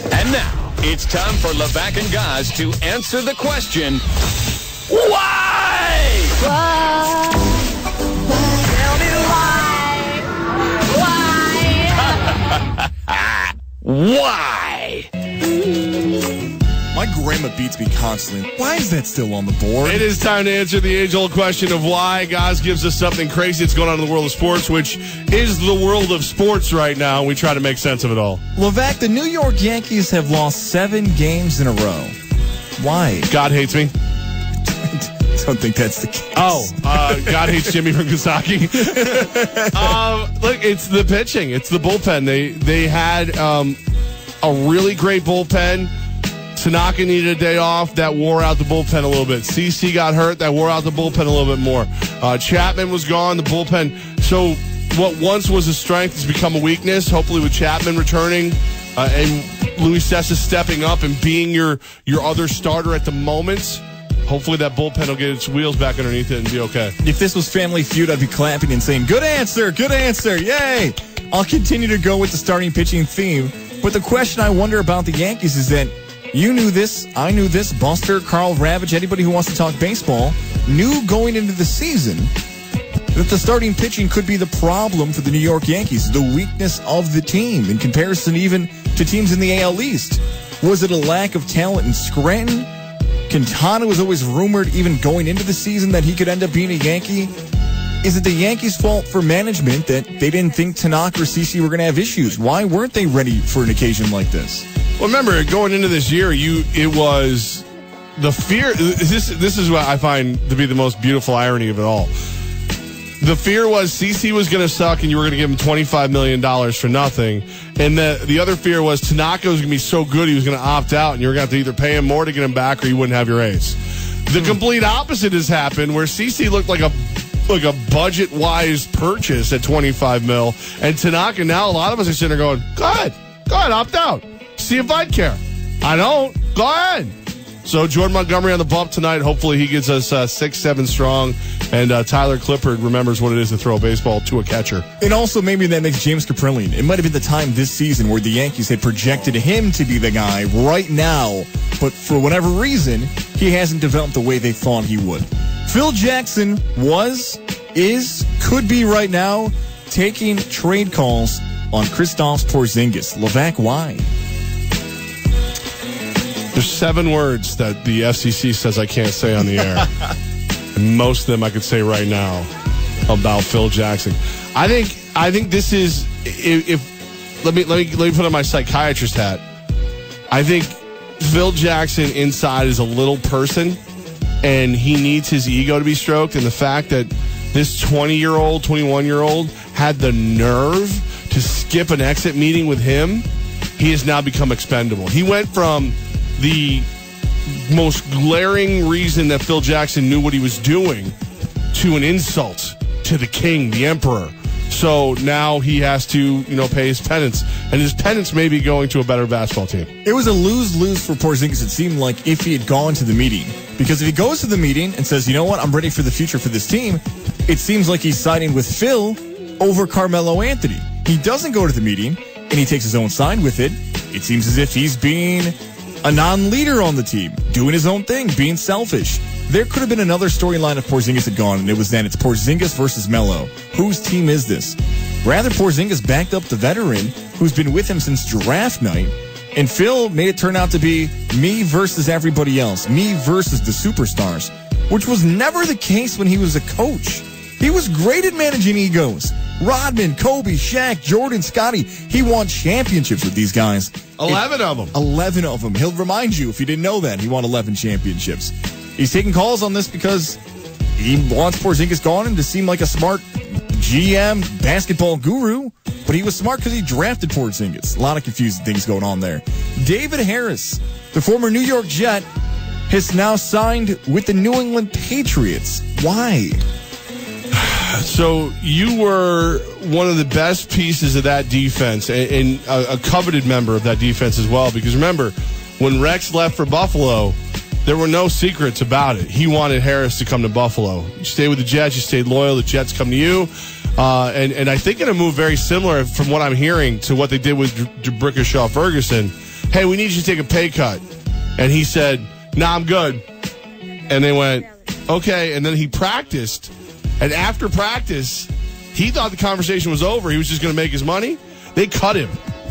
And now, it's time for Levack and Goz to answer the question, why? Why? Tell me why? Why? My grandma beats me constantly. Why is that still on the board? It is time to answer the age-old question of why. Goz gives us something crazy that's going on in the world of sports, which is the world of sports right now. We try to make sense of it all. Levack, the New York Yankees have lost 7 games in a row. Why? God hates me. I don't think that's the case. God hates Jimmy from Kentucky. Look, it's the pitching. It's the bullpen. They had a really great bullpen. Tanaka needed a day off. That wore out the bullpen a little bit. CC got hurt. That wore out the bullpen a little bit more. Chapman was gone. The bullpen. So what once was a strength has become a weakness. Hopefully with Chapman returning and Luis Cessa stepping up and being your other starter at the moment, hopefully that bullpen will get its wheels back underneath it and be okay. If this was Family Feud, I'd be clapping and saying, good answer, yay! I'll continue to go with the starting pitching theme. But the question I wonder about the Yankees is that you knew this, I knew this, Buster, Carl Ravitch, anybody who wants to talk baseball, knew going into the season that the starting pitching could be the problem for the New York Yankees, the weakness of the team in comparison even to teams in the AL East. Was it a lack of talent in Scranton? Quintana was always rumored even going into the season that he could end up being a Yankee. Is it the Yankees' fault for management that they didn't think Tanaka or CC were going to have issues? Why weren't they ready for an occasion like this? Well, remember, going into this year, it was the fear. This is what I find to be the most beautiful irony of it all. The fear was CC was going to suck and you were going to give him $25 million for nothing. And the other fear was Tanaka was going to be so good he was going to opt out and you were going to have to either pay him more to get him back or you wouldn't have your ace. The complete opposite has happened where CC looked like a budget-wise purchase at $25 million. And Tanaka, now a lot of us are sitting there going, go ahead, opt out. See if I'd care. I don't. Go ahead. So Jordan Montgomery on the bump tonight. Hopefully he gets us 6-7 strong. And Tyler Clippard remembers what it is to throw a baseball to a catcher. And also maybe that makes James Caprillion. It might have been the time this season where the Yankees had projected him to be the guy right now. But for whatever reason, he hasn't developed the way they thought he would. Phil Jackson could be right now taking trade calls on Kristaps Porzingis. Levack, why? There's 7 words that the FCC says I can't say on the air. And most of them I could say right now about Phil Jackson. I think this is let me put on my psychiatrist hat. I think Phil Jackson inside is a little person and he needs his ego to be stroked, and the fact that this 20-year-old, 21-year-old had the nerve to skip an exit meeting with him, he has now become expendable. He went from the most glaring reason that Phil Jackson knew what he was doing to an insult to the king, the emperor. So now he has to, pay his penance. And his penance may be going to a better basketball team. It was a lose-lose for Porzingis, it seemed like, if he had gone to the meeting. Because if he goes to the meeting and says, you know what, I'm ready for the future for this team, it seems like he's siding with Phil over Carmelo Anthony. He doesn't go to the meeting, and he takes his own side with it. It seems as if he's being a non-leader on the team, doing his own thing, being selfish. There could have been another storyline if Porzingis had gone, and it was then it's Porzingis versus Melo. Whose team is this? Rather, Porzingis backed up the veteran who's been with him since draft night, and Phil made it turn out to be me versus everybody else, me versus the superstars, which was never the case when he was a coach. He was great at managing egos. Rodman, Kobe, Shaq, Jordan, Scotty. He won championships with these guys. 11 of them. 11 of them. He'll remind you, if you didn't know that, he won 11 championships. He's taking calls on this because he wants Porzingis gone and to seem like a smart GM, basketball guru. But he was smart because he drafted Porzingis. A lot of confusing things going on there. David Harris, the former New York Jet, has now signed with the New England Patriots. Why? So you were one of the best pieces of that defense and a coveted member of that defense as well. Because remember, when Rex left for Buffalo, there were no secrets about it. He wanted Harris to come to Buffalo. You stay with the Jets, you stayed loyal, the Jets come to you. And I think in a move very similar, from what I'm hearing, to what they did with D'Brickashaw Ferguson, hey, we need you to take a pay cut. And he said, nah, I'm good. And they went, okay. And then he practiced. And after practice, he thought the conversation was over. He was just going to make his money. They cut him.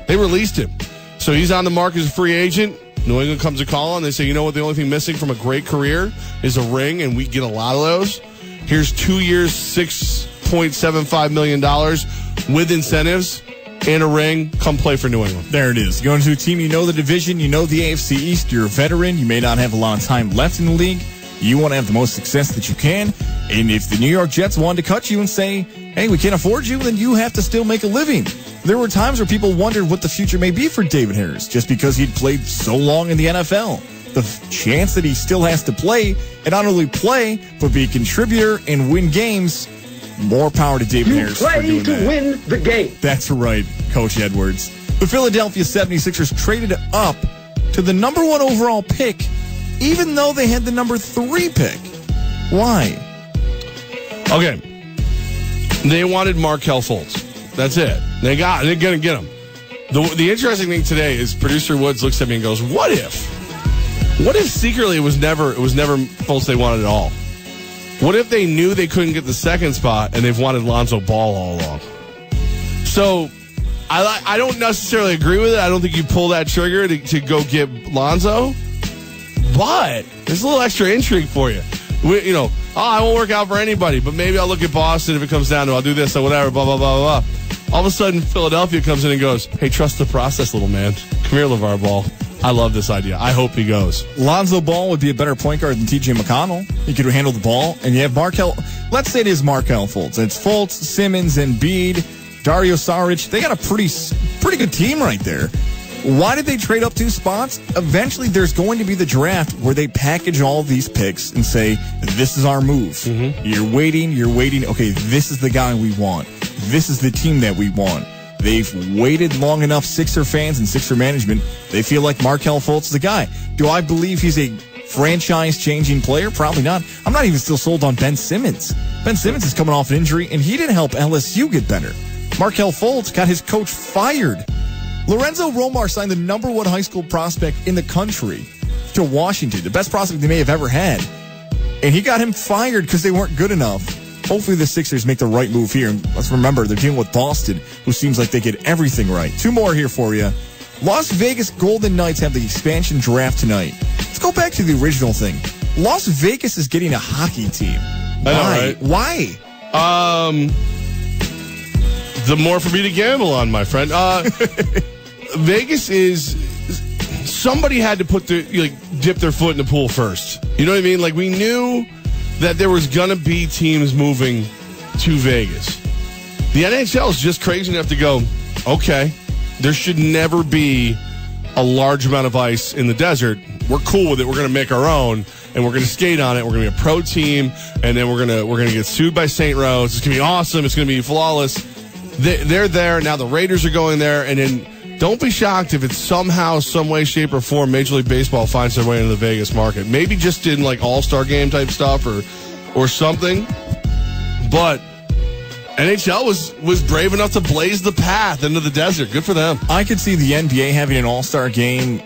They released him. So he's on the market as a free agent. New England comes to call, and they say, you know what, the only thing missing from a great career is a ring, and we get a lot of those. Here's 2 years, $6.75 million with incentives and a ring. Come play for New England. There it is. Going to a team, you know the division, you know the AFC East, you're a veteran, you may not have a lot of time left in the league. You want to have the most success that you can. And if the New York Jets wanted to cut you and say, hey, we can't afford you, then you have to still make a living. There were times where people wondered what the future may be for David Harris just because he'd played so long in the NFL. The chance that he still has to play, and not only play, but be a contributor and win games, more power to David Harris for doing that. Play to win the game. That's right, Coach Edwards. The Philadelphia 76ers traded up to the number 1 overall pick, even though they had the number 3 pick. Why? Okay. They wanted Markelle Fultz. That's it. They're going to get him. The interesting thing today is producer Woods looks at me and goes, what if secretly it was never Fultz they wanted at all? What if they knew they couldn't get the second spot and they've wanted Lonzo Ball all along? So I don't necessarily agree with it. I don't think you pull that trigger to go get Lonzo. But there's a little extra intrigue for you. I won't work out for anybody, but maybe I'll look at Boston if it comes down to I'll do this or whatever, blah, blah, blah, blah. All of a sudden, Philadelphia comes in and goes, hey, trust the process, little man. Come here, LeVar Ball. I love this idea. I hope he goes. Lonzo Ball would be a better point guard than T.J. McConnell. He could handle the ball. And you have Markelle. Let's say it is Markelle Fultz. It's Fultz, Simmons, Embiid, Dario Saric. They got a pretty good team right there. Why did they trade up 2 spots? Eventually, there's going to be the draft where they package all these picks and say, this is our move. Mm-hmm. You're waiting. Okay, this is the guy we want. This is the team that we want. They've waited long enough, Sixer fans and Sixer management. They feel like Markelle Fultz is the guy. Do I believe he's a franchise-changing player? Probably not. I'm not even still sold on Ben Simmons. Ben Simmons is coming off an injury, and he didn't help LSU get better. Markelle Fultz got his coach fired. Lorenzo Romar signed the number 1 high school prospect in the country to Washington, the best prospect they may have ever had. And he got him fired because they weren't good enough. Hopefully the Sixers make the right move here. And let's remember, they're dealing with Boston, who seems like they get everything right. 2 more here for you. Las Vegas Golden Knights have the expansion draft tonight. Let's go back to the original thing. Las Vegas is getting a hockey team. Why? I know, right? Why? The more for me to gamble on, my friend. Vegas is... Somebody had to dip their foot in the pool first. You know what I mean? Like, we knew that there was going to be teams moving to Vegas. The NHL is just crazy enough to go, okay, there should never be a large amount of ice in the desert. We're cool with it. We're going to make our own, and we're going to skate on it. We're going to be a pro team, and then we're going to get sued by St. Rose. It's going to be awesome. It's going to be flawless. They're there. Now the Raiders are going there, and then don't be shocked if it's somehow, some way, shape, or form Major League Baseball finds their way into the Vegas market. Maybe just in like all-star game type stuff or something. But NHL was brave enough to blaze the path into the desert. Good for them. I could see the NBA having an all-star game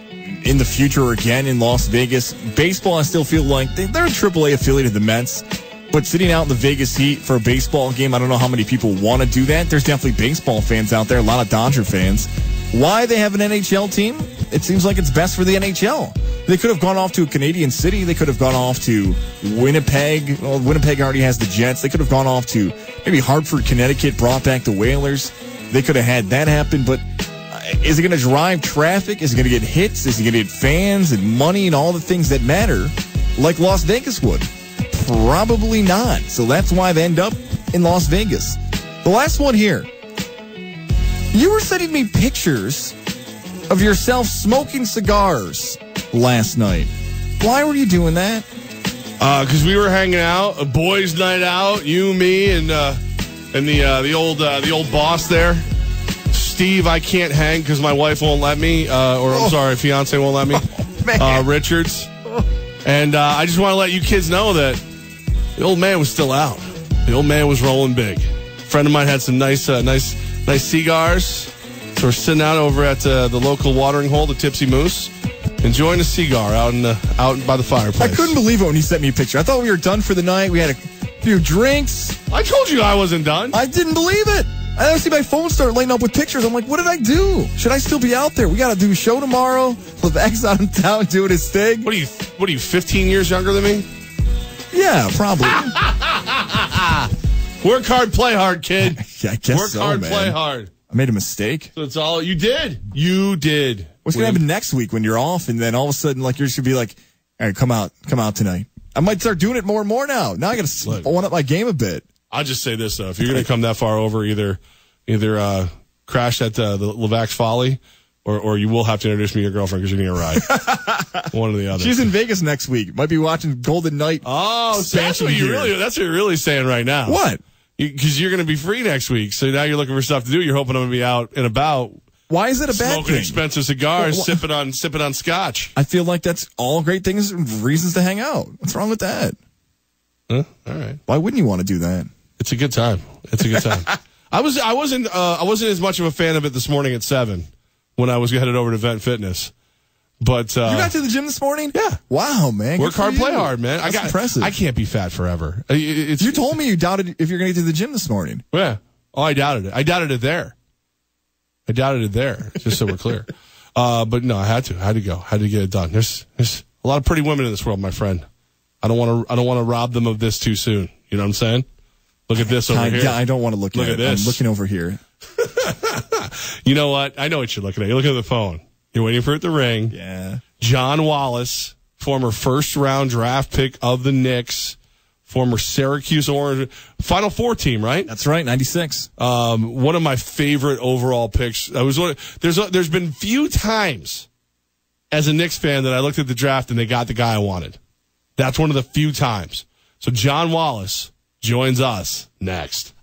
in the future again in Las Vegas. Baseball, I still feel like they're a AAA affiliate of the Mets. But sitting out in the Vegas heat for a baseball game, I don't know how many people want to do that. There's definitely baseball fans out there, a lot of Dodger fans. Why they have an NHL team? It seems like it's best for the NHL. They could have gone off to a Canadian city. They could have gone off to Winnipeg. Well, Winnipeg already has the Jets. They could have gone off to maybe Hartford, Connecticut, brought back the Whalers. They could have had that happen, but is it going to drive traffic? Is it going to get hits? Is it going to get fans and money and all the things that matter like Las Vegas would? Probably not. So that's why they end up in Las Vegas. The last one here. You were sending me pictures of yourself smoking cigars last night. Why were you doing that? Because we were hanging out, a boys' night out, you, me, and the old boss there. Steve, I can't hang because my wife won't let me, I'm sorry, fiance won't let me. Richards. And I just want to let you kids know that the old man was still out. The old man was rolling big. A friend of mine had some nice cigars. So we're sitting out over at the local watering hole, the Tipsy Moose, enjoying a cigar out by the fireplace. I couldn't believe it when he sent me a picture. I thought we were done for the night. We had a few drinks. I told you I wasn't done. I didn't believe it. I see my phone start lighting up with pictures. I'm like, what did I do? Should I still be out there? We got to do a show tomorrow. Levack's out in town doing his thing. What are you, 15 years younger than me? Yeah, probably. Work hard, play hard, kid. Yeah, I guess Work so, hard, man. play hard. I made a mistake. So it's all you did. You did. What's going to happen next week when you're off and then all of a sudden, like, you're just going to be like, all right, come out tonight. I might start doing it more and more now. Now I got to one up my game a bit. I'll just say this, though. If you're going to come that far over, either crash at the Levack's Folly or you will have to introduce me to your girlfriend because you're going to ride. One or the other. She's in Vegas next week. Might be watching Golden Knight. Oh, so that's what you're really saying right now. What? Because you're going to be free next week. So now you're looking for stuff to do. You're hoping I'm going to be out and about. Why is it a bad Smoking thing? expensive cigars, sipping on scotch. I feel like that's all great things and reasons to hang out. What's wrong with that? Huh? All right. Why wouldn't you want to do that? It's a good time. I wasn't as much of a fan of it this morning at 7 when I was headed over to Vent Fitness. But you got to the gym this morning? Yeah. Wow, man. Work hard, play hard, man. That's impressive. I can't be fat forever. You told me you doubted if you're going to get to the gym this morning. Yeah. Oh, I doubted it. I doubted it there. Just so we're clear. But no, I had to go. I had to get it done. There's a lot of pretty women in this world, my friend. I don't want to rob them of this too soon. You know what I'm saying? Look at this over here. Yeah, I don't want to look at it. This. I'm looking over here. You know what? I know what you're looking at. You're looking at the phone. You're waiting for it to ring. Yeah. John Wallace, former first-round draft pick of the Knicks, former Syracuse Orange, Final Four team, right? That's right, 96. One of my favorite overall picks. There's been few times as a Knicks fan that I looked at the draft and they got the guy I wanted. That's one of the few times. So John Wallace joins us next.